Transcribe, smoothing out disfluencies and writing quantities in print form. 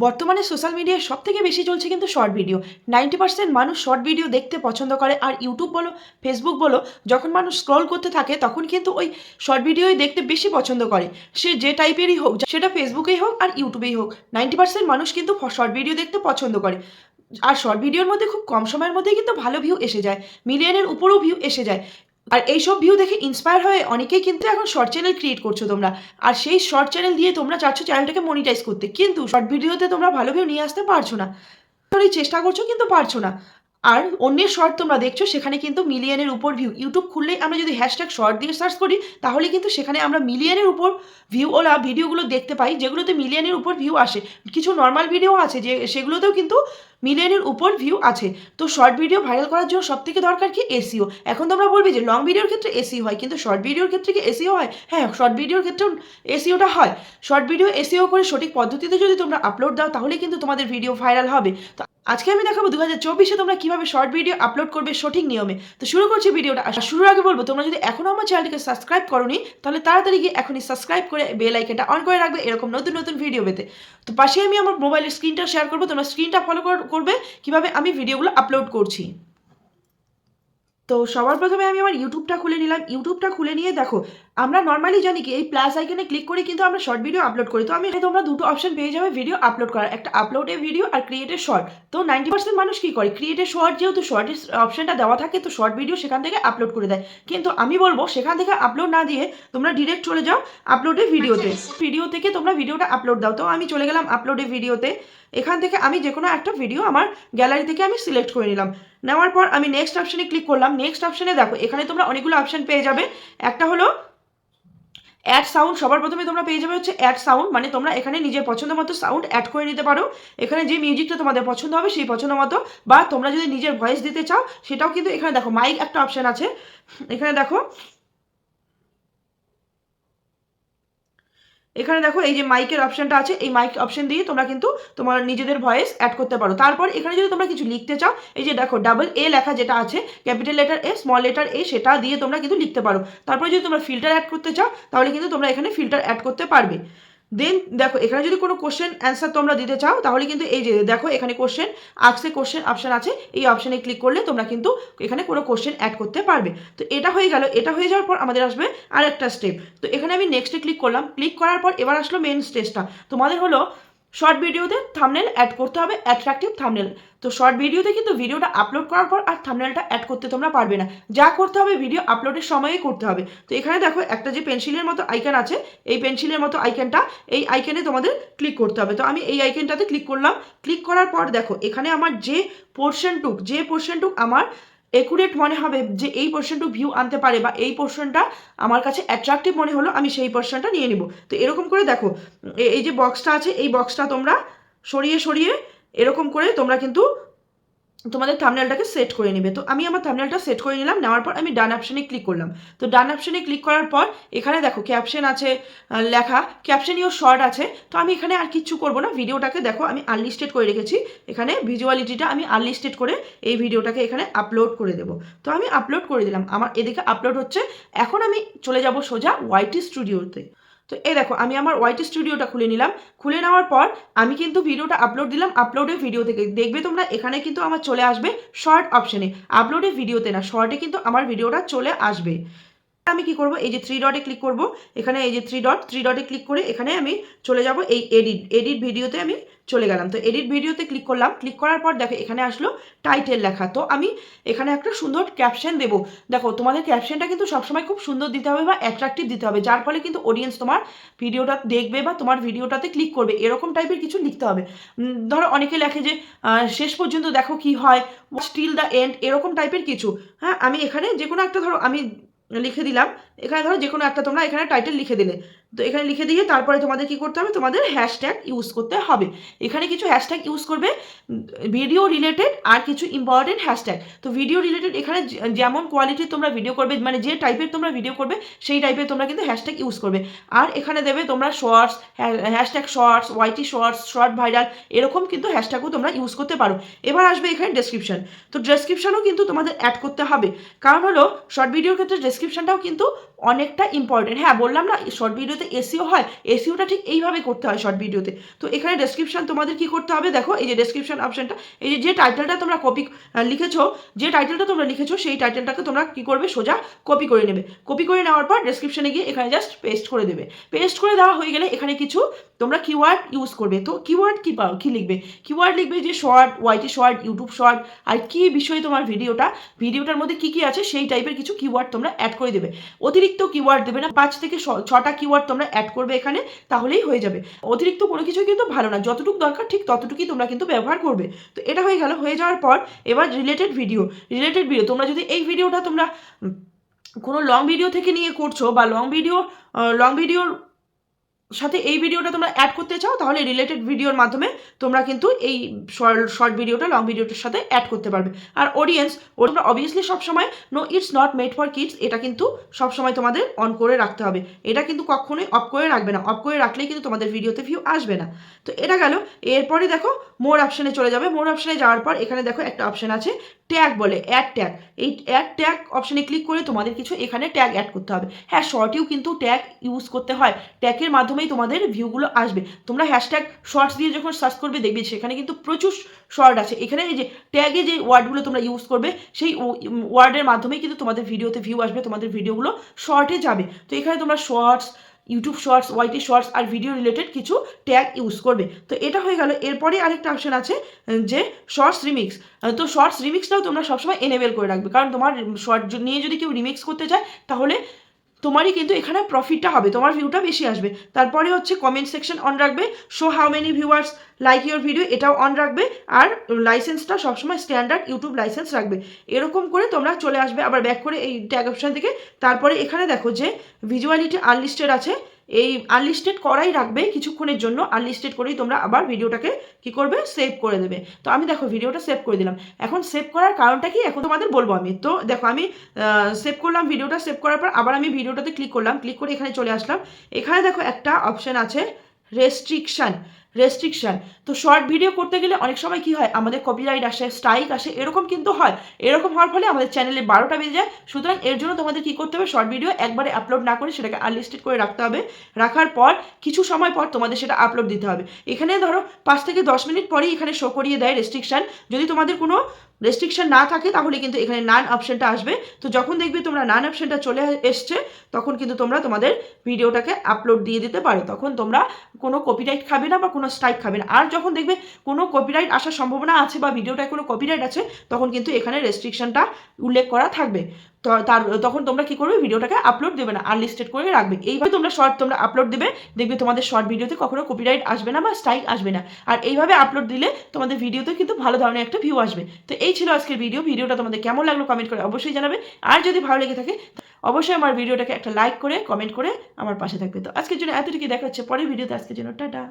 বর্তমানে সোশ্যাল মিডিয়ায় সবথেকে বেশি চলছে কিন্তু শর্ট ভিডিও। 90% মানুষ শর্ট ভিডিও দেখতে পছন্দ করে। আর ইউটিউব বলো, ফেসবুক বলো, যখন মানুষ স্ক্রল করতে থাকে তখন কিন্তু ওই শর্ট ভিডিওই দেখতে বেশি পছন্দ করে। সে যে টাইপেরই হোক, সেটা ফেসবুকেই হোক আর ইউটিউবেই হোক, 90% মানুষ কিন্তু শর্ট ভিডিও দেখতে পছন্দ করে। আর শর্ট ভিডিওর মধ্যে খুব কম সময়ের মধ্যেই কিন্তু ভালো ভিউ এসে যায়, মিলিয়নের উপরেও ভিউ এসে যায়। আর এইসব ভিউ দেখে ইন্সপায়ার হয়ে অনেকেই কিন্তু এখন শর্ট চ্যানেল ক্রিয়েট করছো তোমরা। আর সেই শর্ট চ্যানেল দিয়ে তোমরা চাচ্ছ চ্যানেলটাকে মনিটাইজ করতে, কিন্তু শর্ট ভিডিওতে তোমরা ভালো ভিউ নিয়ে আসতে পারছো না। তোমরা চেষ্টা করছো কিন্তু পারছো না। আর অন্যের শর্ট তোমরা দেখছো, সেখানে কিন্তু মিলিয়নের উপর ভিউ। ইউটিউব খুললেই আমরা যদি হ্যাশট্যাগ শর্ট দিয়ে সার্চ করি, তাহলে কিন্তু সেখানে আমরা মিলিয়নের উপর ভিউওয়ালা ভিডিওগুলো দেখতে পাই, যেগুলোতে মিলিয়নের উপর ভিউ আসে। কিছু নর্মাল ভিডিও আছে যে সেগুলোতেও কিন্তু মিলিয়নের উপর ভিউ আছে। তো শর্ট ভিডিও ভাইরাল করার জন্য সবথেকে দরকার কি? এসইও। এখন তোমরা বলবে যে লং ভিডিওর ক্ষেত্রে এসইও হয়, কিন্তু শর্ট ভিডিওর ক্ষেত্রে কি এসইও হয়? হ্যাঁ, শর্ট ভিডিওর ক্ষেত্রেও এসইওটা হয়। শর্ট ভিডিও এসইও করে সঠিক পদ্ধতিতে যদি তোমরা আপলোড দাও, তাহলে কিন্তু তোমাদের ভিডিও ভাইরাল হবে। তো আজকে আমি দেখাবো 2024-এ তোমরা কিভাবে শর্ট ভিডিও আপলোড করবে সঠিক নিয়মে। তো শুরু করছি ভিডিওটা। আর শুরুর আগে বলবো, তোমরা যদি এখনো আমার চ্যানেলটিকে সাবস্ক্রাইব করোনি, তাহলে তাড়াতাড়ি গিয়ে এখনই সাবস্ক্রাইব করে বেল আইকনটা অন করে রাখবে এরকম নতুন নতুন ভিডিও পেতে। তো পাশে আমি আমার মোবাইলের স্ক্রিনটা শেয়ার করবো, তোমরা স্ক্রিনটা ফলো করবে কিভাবে আমি ভিডিওগুলো আপলোড করছি। তো সবার প্রথমে আমি আমার ইউটিউবটা খুলে নিলাম। ইউটিউবটা খুলে নিয়ে দেখো, আমরা নর্মালি জানি কি এই প্লাস আইকনে ক্লিক করে কিন্তু আমরা শর্ট ভিডিও আপলোড করি। তো আমি তোমরা দুটো অপশন পেয়ে যাবে ভিডিও আপলোড করার, একটা আপলোডে ভিডিও আর ক্রিয়েটে শর্ট। তো 90% মানুষ কি করে, ক্রিয়েটে শর্ট, যেহেতু শর্টের অপশনটা দেওয়া থাকে, তো শর্ট ভিডিও সেখান থেকে আপলোড করে দেয়। কিন্তু আমি বলবো সেখান থেকে আপলোড না দিয়ে তোমরা ডিরেক্ট চলে যাও আপলোডে ভিডিওতে। ভিডিও থেকে তোমরা ভিডিওটা আপলোড দাও। তো আমি চলে গেলাম আপলোডে ভিডিওতে। এখান থেকে আমি যে কোনো একটা ভিডিও আমার গ্যালারি থেকে আমি সিলেক্ট করে নিলাম। নেওয়ার পর আমি নেক্সট অপশনে ক্লিক করলাম। নেক্সট অপশনে দেখো, এখানে তোমরা অনেকগুলো অপশন পেয়ে যাবে। একটা হলো অ্যাড সাউন্ড। সবার প্রথমে তোমরা পেয়ে যাবে হচ্ছে অ্যাড সাউন্ড, মানে তোমরা এখানে নিজের পছন্দ মতো সাউন্ড অ্যাড করে নিতে পারো। এখানে যে মিউজিকটা তোমাদের পছন্দ হবে সেই পছন্দ মতো, বা তোমরা যদি নিজের ভয়েস দিতে চাও সেটাও কিন্তু এখানে দেখো। মাইক একটা অপশন আছে, এখানে দেখো, এখানে দেখো এই যে মাইকের অপশনটা আছে, এই মাইক অপশন দিয়ে তোমরা কিন্তু তোমার নিজেদের ভয়েস অ্যাড করতে পারো। তারপর এখানে যদি তোমরা কিছু লিখতে চাও, এই যে দেখো ডাবল এ লেখা যেটা আছে, capital letter a small letter এ, সেটা দিয়ে তোমরা কিন্তু লিখতে পারো। তারপরে যদি তোমরা ফিল্টার অ্যাড করতে চাও, তাহলে কিন্তু তোমরা এখানে ফিল্টার অ্যাড করতে পারবে। দেন দেখো, এখানে যদি কোনো কোশ্চেন অ্যান্সার তোমরা দিতে চাও, তাহলে কিন্তু এই যে দেখো এখানে কোশ্চেন আস্কে কোশ্চেন অপশন আছে, এই অপশনে ক্লিক করলে তোমরা কিন্তু এখানে কোনো কোশ্চেন অ্যাড করতে পারবে। তো এটা হয়ে গেল। এটা হয়ে যাওয়ার পর আমাদের আসবে আরেকটা স্টেপ। তো এখানে আমি নেক্সটে ক্লিক করলাম। ক্লিক করার পর এবার আসলো মেন স্টেজটা। তোমাদের হলো শর্ট ভিডিওতে থাম্বনেল অ্যাড করতে হবে, অ্যাট্রাকটিভ থাম্বনেল। তো শর্ট ভিডিওতে কিন্তু ভিডিওটা আপলোড করার পর আর থাম্বনেলটা অ্যাড করতে তোমরা পারবে না। যা করতে হবে ভিডিও আপলোডের সময়েই করতে হবে। তো এখানে দেখো একটা যে পেন্সিলের মতো আইকন আছে, এই পেন্সিলের মতো আইকনটা, এই আইকনে তোমাদের ক্লিক করতে হবে। তো আমি এই আইকনটাতে ক্লিক করলাম। ক্লিক করার পর দেখো, এখানে আমার যে পোর্শনটুক আমার একুরেট মনে হবে, যে এই পোর্শনটুক ভিউ আনতে পারে, বা এই পোর্শনটা আমার কাছে অ্যাট্রাকটিভ মনে হলো, আমি সেই পোর্শনটা নিয়ে নিব। তো এরকম করে দেখো, এই যে বক্সটা আছে, এই বক্সটা তোমরা সরিয়ে সরিয়ে এরকম করে তোমরা কিন্তু তোমাদের থাম্বনেলটাকে সেট করে নেবে। তো আমি আমার থাম্বনেলটা সেট করে নিলাম। নেওয়ার পর আমি ডান অপশনে ক্লিক করলাম। তো ডান অপশনে ক্লিক করার পর এখানে দেখো ক্যাপশন আছে লেখা, ক্যাপশনিও শর্ট আছে। তো আমি এখানে আর কিচ্ছু করবো না, ভিডিওটাকে দেখো আমি আনলিস্টেড করে রেখেছি। এখানে ভিজুয়ালিটিটা আমি আনলিস্টেড করে এই ভিডিওটাকে এখানে আপলোড করে দেবো। তো আমি আপলোড করে দিলাম, আমার এদিকে আপলোড হচ্ছে। এখন আমি চলে যাব সোজা ওয়াইটি স্টুডিওতে। তো এই দেখো, আমি আমার ওয়াইটি স্টুডিওটা খুলে নিলাম। খুলে নেওয়ার পর আমি কিন্তু ভিডিওটা আপলোড দিলাম। আপলোডে ভিডিও থেকে দেখবে তোমরা, এখানে কিন্তু আমার চলে আসবে শর্ট অপশনে, আপলোডে ভিডিওতে না, শর্টে কিন্তু আমার ভিডিওটা চলে আসবে। আমি কি করব, এই যে থ্রি ডটে ক্লিক করব। এখানে এই যে থ্রি ডটে ক্লিক করে এখানে আমি চলে যাব এই এডিট ভিডিওতে আমি চলে গেলাম। তো এডিট ভিডিওতে ক্লিক করলাম। ক্লিক করার পর দেখো এখানে আসলো টাইটেল লেখা। তো আমি এখানে একটা সুন্দর ক্যাপশন দেব। দেখো তোমাদের ক্যাপশনটা কিন্তু সবসময় খুব সুন্দর দিতে হবে বা অ্যাট্রাকটিভ দিতে হবে, যার ফলে কিন্তু অডিয়েন্স তোমার ভিডিওটা দেখবে বা তোমার ভিডিওটাতে ক্লিক করবে, এরকম টাইপের কিছু লিখতে হবে। ধরো অনেকে লেখে যে শেষ পর্যন্ত দেখো কি হয়, স্টিল দ্য এন্ড, এরকম টাইপের কিছু। হ্যাঁ, আমি এখানে যে কোনো একটা ধরো আমি লিখে দিলাম। এখানে ধরো যে কোনো একটা তোমরা এখানে টাইটেল লিখে দিলে। তো এখানে লিখে দিয়ে তারপরে তোমাদের কি করতে হবে, তোমাদের হ্যাশট্যাগ ইউজ করতে হবে। এখানে কিছু হ্যাশট্যাগ ইউজ করবে ভিডিও রিলেটেড, আর কিছু ইম্পর্টেন্ট হ্যাশট্যাগ। তো ভিডিও রিলেটেড এখানে যেমন কোয়ালিটির তোমরা ভিডিও করবে, মানে যে টাইপের তোমরা ভিডিও করবে সেই টাইপের তোমরা কিন্তু হ্যাশট্যাগ ইউজ করবে। আর এখানে দেবে তোমরা শর্টস, হ্যাশট্যাগ শর্টস, ওয়াইটি শর্টস, শর্ট ভাইরাল, এরকম কিন্তু হ্যাশট্যাগও তোমরা ইউজ করতে পারো। এবার আসবে এখানে ডেসক্রিপশন। তো ডেসক্রিপশনও কিন্তু তোমাদের অ্যাড করতে হবে, কারণ হলো শর্ট ভিডিওর ক্ষেত্রে ডেসক্রিপশনটাও কিন্তু অনেকটা ইম্পর্টেন্ট। হ্যাঁ, বললাম না শর্ট ভিডিওতে এসইও হয়, এসইওটা ঠিক এইভাবে করতে হয় শর্ট ভিডিওতে। তো এখানে ডেসক্রিপশন তোমাদের কি করতে হবে, দেখো এই যে ডেসক্রিপশন অপশনটা, এই যে টাইটেলটা তোমরা লিখেছো, যে টাইটেলটা তোমরা লিখেছো সেই টাইটেলটাকে তোমরা কি করবে, সোজা কপি করে নেবে। কপি করে নেওয়ার পর ডেসক্রিপশনে গিয়ে এখানে জাস্ট পেস্ট করে দেবে। পেস্ট করে দেওয়া হয়ে গেলে এখানে কিছু তোমরা কিওয়ার্ড ইউজ করবে। তো কিওয়ার্ড কি লিখবে, কিওয়ার্ড লিখবে যে শর্ট, ওয়াইটি শর্ট, ইউটিউব শর্ট, আর কি বিষয়ে তোমার ভিডিওটার মধ্যে কি কি আছে সেই টাইপের কিছু কিওয়ার্ড তোমরা অ্যাড করে দেবে। অতিরিক্ত কিওয়ার্ড দেবে না, 5 থেকে 6টা কিওয়ার্ড তোমরা অ্যাড করবে এখানে, তাহলেই হয়ে যাবে। অতিরিক্ত কোনো কিছুই কিন্তু ভালো না, যতটুকু দরকার ঠিক ততটুকুই তোমরা কিন্তু ব্যবহার করবে। তো এটা হয়ে গেল। হয়ে যাওয়ার পর এবার রিলেটেড ভিডিও তোমরা যদি এই ভিডিওটা তোমরা কোনো লং ভিডিও থেকে নিয়ে করছো, বা লং ভিডিওর সাথে এই ভিডিওটা তোমরা অ্যাড করতে চাও, তাহলে রিলেটেড ভিডিওর মাধ্যমে তোমরা কিন্তু এই শর্ট ভিডিওটা লং ভিডিওটার সাথে অ্যাড করতে পারবে। আর অডিয়েন্স, তোমরা অবভিয়াসলি সবসময় know it's not made for kids, এটা কিন্তু সবসময় তোমাদের অন করে রাখতে হবে। এটা কিন্তু কখনোই অফ করে রাখবে না, অফ করে রাখলেই কিন্তু তোমাদের ভিডিওতে ভিউ আসবে না। তো এটা গেল। এরপরে দেখো মোর অপশানে চলে যাবে। মোর অপশানে যাওয়ার পর এখানে দেখো একটা অপশান আছে ট্যাগ বলে, অ্যাড ট্যাগ। এই অ্যাড ট্যাগ অপশানে ক্লিক করে তোমাদের কিছু এখানে ট্যাগ অ্যাড করতে হবে। হ্যাঁ, শর্টেও কিন্তু ট্যাগ ইউজ করতে হয়, ট্যাগের মাধ্যমেই তোমাদের ভিউগুলো আসবে। তোমরা হ্যাশট্যাগ শর্টস দিয়ে যখন সার্চ করবে দেখবে সেখানে কিন্তু প্রচুর শর্ট আছে। এখানে এই যে ট্যাগে যে ওয়ার্ডগুলো তোমরা ইউজ করবে সেই ওয়ার্ডের মাধ্যমেই কিন্তু তোমাদের ভিডিওতে ভিউ আসবে, তোমাদের ভিডিওগুলো শর্টে যাবে। তো এখানে তোমরা শর্টস, ইউটিউব শর্টস, ওয়াইটি শর্টস আর ভিডিও রিলেটেড কিছু ট্যাগ ইউজ করবে। তো এটা হয়ে গেল। এরপরে আরেকটা অপশন আছে যে শর্টস রিমিক্স। তো শর্টস রিমিক্সটাও তোমরা সবসময় এনেবেল করে রাখবে, কারণ তোমার শর্ট নিয়ে যদি কেউ রিমিক্স করতে চায় তাহলে তোমারই কিন্তু এখানে প্রফিটটা হবে, তোমার ভিউটা বেশি আসবে। তারপরে হচ্ছে কমেন্ট সেকশন অন রাখবে, show how many viewers like your video, এটাও অন রাখবে। আর লাইসেন্সটা সবসময় স্ট্যান্ডার্ড ইউটিউব লাইসেন্স রাখবে। এরকম করে তোমরা চলে আসবে আবার ব্যাক করে এই ট্যাগ অপশন থেকে। তারপরে এখানে দেখো যে ভিজুয়ালিটি আনলিস্টেড আছে, এই আনলিস্টেড করাই রাখবে কিছুক্ষণের জন্য। আনলিস্টেড করেই তোমরা আবার ভিডিওটাকে কি করবে, সেভ করে দেবে। তো আমি দেখো ভিডিওটা সেভ করে দিলাম। এখন সেভ করার কারণটা কি এখন তোমাদের বলবো আমি। তো দেখো আমি সেভ করলাম, ভিডিওটা সেভ করার পর আবার আমি ভিডিওটাতে ক্লিক করলাম, ক্লিক করে এখানে চলে আসলাম। এখানে দেখো একটা অপশন আছে রেস্ট্রিকশন। তো শর্ট ভিডিও করতে গেলে অনেক সময় কি হয়, আমাদের কপিরাইট আসে, স্ট্রাইক আসে, এরকম কিন্তু হয়। এরকম হওয়ার ফলে আমাদের চ্যানেলে 12টা বেজে যায়। সুতরাং এর জন্য তোমাদের কি করতে হবে, শর্ট ভিডিও একবারে আপলোড না করে সেটাকে আনলিস্টেড করে রাখতে হবে। রাখার পর কিছু সময় পর তোমাদের সেটা আপলোড দিতে হবে। এখানে ধরো 5 থেকে 10 মিনিট পরেই এখানে শো করিয়ে দেয় রেস্ট্রিকশন। যদি তোমাদের কোনো রেস্ট্রিকশন না থাকে তাহলে কিন্তু এখানে নান অপশনটা আসবে। তো যখন দেখবে তোমরা নান অপশনটা চলে এসছে, তখন কিন্তু তোমরা তোমাদের ভিডিওটাকে আপলোড দিয়ে দিতে পারো। তখন তোমরা কোনো কপিরাইট খাবে না বা কোনো স্ট্রাইক খাবে না। আর যখন দেখবে কোনো কপিরাইট আসার সম্ভাবনা আছে বা ভিডিওটায় কোনো কপিরাইট আছে, তখন কিন্তু এখানে রেস্ট্রিকশনটা উল্লেখ করা থাকবে। তো তখন তোমরা কি করবে, ভিডিওটাকে আপলোড দেবে না, আনলিস্টেড করে রাখবে। এইভাবে তোমরা আপলোড দেবে, দেখবে তোমাদের শর্ট ভিডিওতে কখনো কপিরাইট আসবে না বা স্ট্রাইক আসবে না। আর এইভাবে আপলোড দিলে তোমাদের ভিডিওতে কিন্তু ভালো ধরনের একটা ভিউ আসবে। তো এই ছিল আজকের ভিডিওটা তোমাদের কেমন লাগলো কমেন্ট করে অবশ্যই জানাবে। আর যদি ভালো লেগে থাকে অবশ্যই আমার ভিডিওটাকে একটা লাইক করে কমেন্ট করে আমার পাশে থাকবে। তো আজকের জন্য এতটুকু, দেখা হচ্ছে পরের ভিডিওতে। আজকের জন্য টাটা।